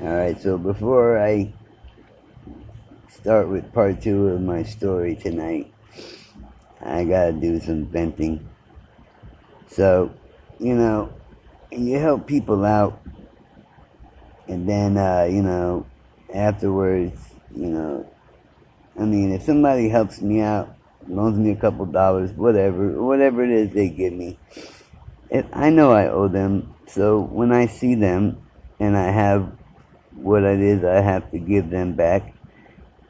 Alright, so before I start with part two of my story tonight, I gotta do some venting. So, you help people out, and then, afterwards, if somebody helps me out, loans me a couple dollars, whatever it is they give me, I know I owe them, so when I see them and I have what it is I have to give them back,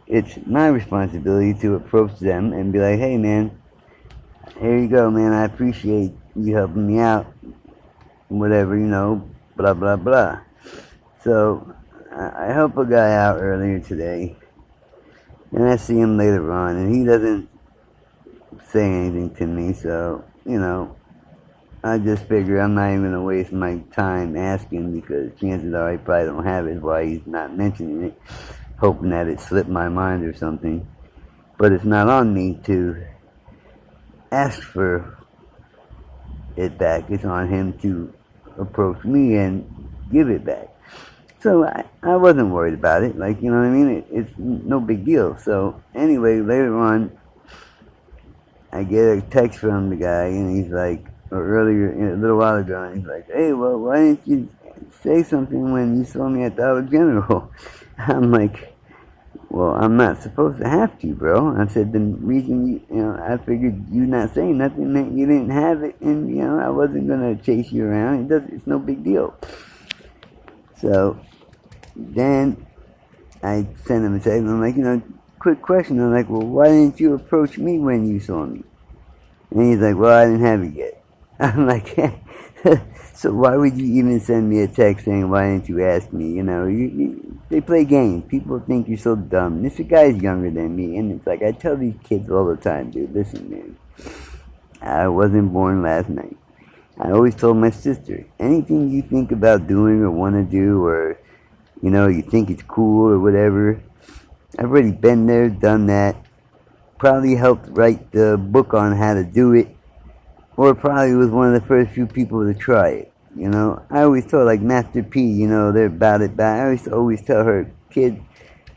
it's my responsibility to approach them and be like, hey man, here you go, man, I appreciate you helping me out, whatever, blah, blah, blah. So, I help a guy out earlier today, and I see him later on, and he doesn't say anything to me, so, I just figure I'm not even going to waste my time asking, because chances are he probably don't have it, why he's not mentioning it, hoping that it slipped my mind or something. But it's not on me to ask for it back. It's on him to approach me and give it back. So I wasn't worried about it. Like, you know what I mean? It's no big deal. So anyway, later on, I get a text from the guy, and he's like, or earlier, a little while ago, and he's like, hey, well, why didn't you say something when you saw me at Dollar General? I'm like, well, I'm not supposed to have to, bro. I said, the reason, I figured you not saying nothing meant you didn't have it, and, I wasn't going to chase you around. It's no big deal. So, then I sent him a text, and I'm like, quick question. I'm like, well, why didn't you approach me when you saw me? And he's like, well, I didn't have it yet. I'm like, so why would you even send me a text saying, why didn't you ask me? They play games. People think you're so dumb. This guy's younger than me, and it's like, I tell these kids all the time, dude, listen, man, I wasn't born last night. I always told my sister, anything you think about doing or want to do, or, you think it's cool or whatever, I've already been there, done that, probably helped write the book on how to do it, or probably was one of the first few people to try it. I always told, like Master P, they're about it. I always tell her, kid,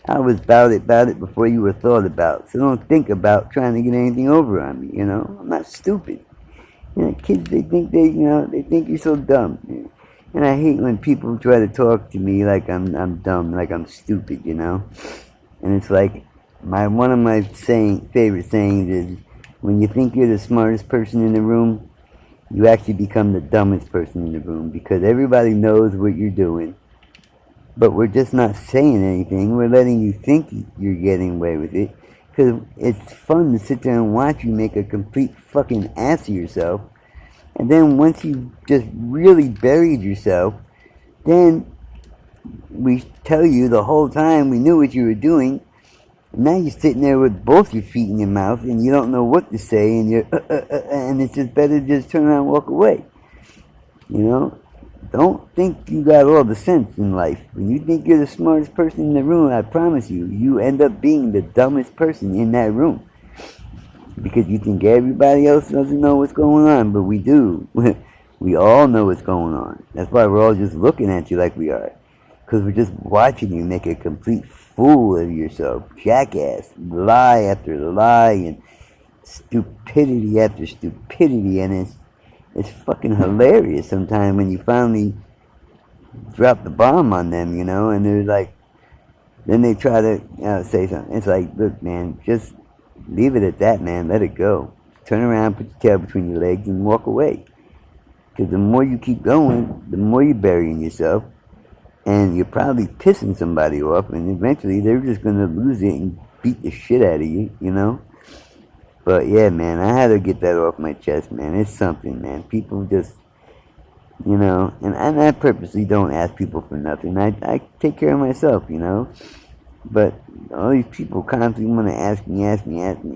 I was about it before you were thought about. So don't think about trying to get anything over on me. I'm not stupid. Kids, they think they think you're so dumb. And I hate when people try to talk to me like I'm dumb, like I'm stupid. And it's like one of my favorite sayings is, when you think you're the smartest person in the room, you actually become the dumbest person in the room, because everybody knows what you're doing, but we're just not saying anything. We're letting you think you're getting away with it, because it's fun to sit there and watch you make a complete fucking ass of yourself, and then once you just really buried yourself, then we tell you the whole time we knew what you were doing. Now you're sitting there with both your feet in your mouth, and you don't know what to say, and and it's just better to just turn around and walk away. Don't think you got all the sense in life. When you think you're the smartest person in the room, I promise you, you end up being the dumbest person in that room. Because you think everybody else doesn't know what's going on, but we do. We all know what's going on. That's why we're all just looking at you like we are. Because we're just watching you make a complete fool of yourself, jackass, lie after lie, and stupidity after stupidity, and it's fucking hilarious sometimes when you finally drop the bomb on them, and they're like, then they try to say something. It's like, look, man, just leave it at that, man. Let it go. Turn around, put your tail between your legs, and walk away. Because the more you keep going, the more you're burying yourself. And you're probably pissing somebody off, and eventually they're just going to lose it and beat the shit out of you, But yeah, man, I had to get that off my chest, man. It's something, man. People just, and I purposely don't ask people for nothing. I take care of myself, But all these people constantly want to ask me.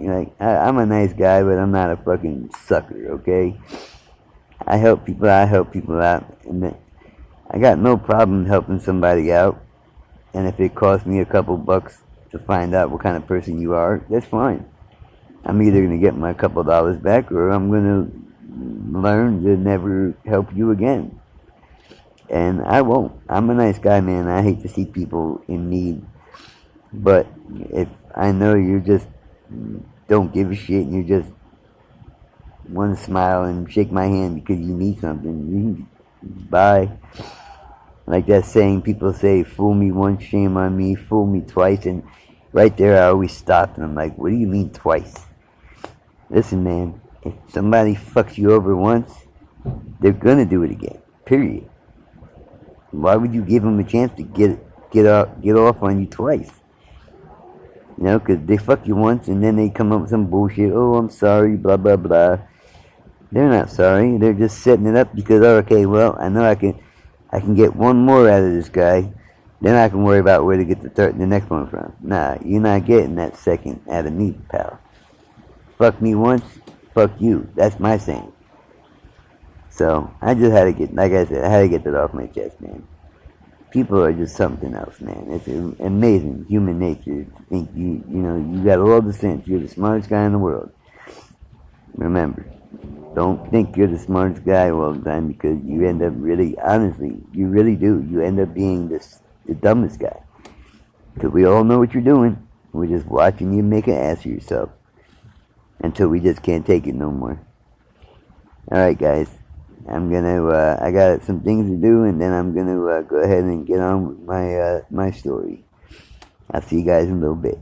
Like, I'm a nice guy, but I'm not a fucking sucker, okay? I help people out, and I got no problem helping somebody out, and if it costs me a couple bucks to find out what kind of person you are, that's fine. I'm either going to get my couple dollars back, or I'm going to learn to never help you again. And I won't. I'm a nice guy, man. I hate to see people in need. But if I know you just don't give a shit and you just want to smile and shake my hand because you need something, you can bye. Like that saying people say, fool me once, shame on me, fool me twice. And right there, I always stop and I'm like, what do you mean twice? Listen, man, if somebody fucks you over once, they're gonna do it again. Period. Why would you give them a chance to get off on you twice? You know, 'cause they fuck you once and then they come up with some bullshit. Oh, I'm sorry, blah blah blah. They're not sorry. They're just setting it up because, oh, okay, well, I know I can get one more out of this guy. Then I can worry about where to get the next one from. Nah, you're not getting that second out of me, pal. Fuck me once, fuck you. That's my saying. So I just had to get, like I said, I had to get that off my chest, man. People are just something else, man. It's amazing human nature to think you got all the sense. You're the smartest guy in the world. Remember, don't think you're the smartest guy all the time because you end up really, honestly, you really do. You end up being the dumbest guy. Because we all know what you're doing. We're just watching you make an ass of yourself until we just can't take it no more. Alright, guys. I got some things to do, and then I'm gonna go ahead and get on with my story. I'll see you guys in a little bit.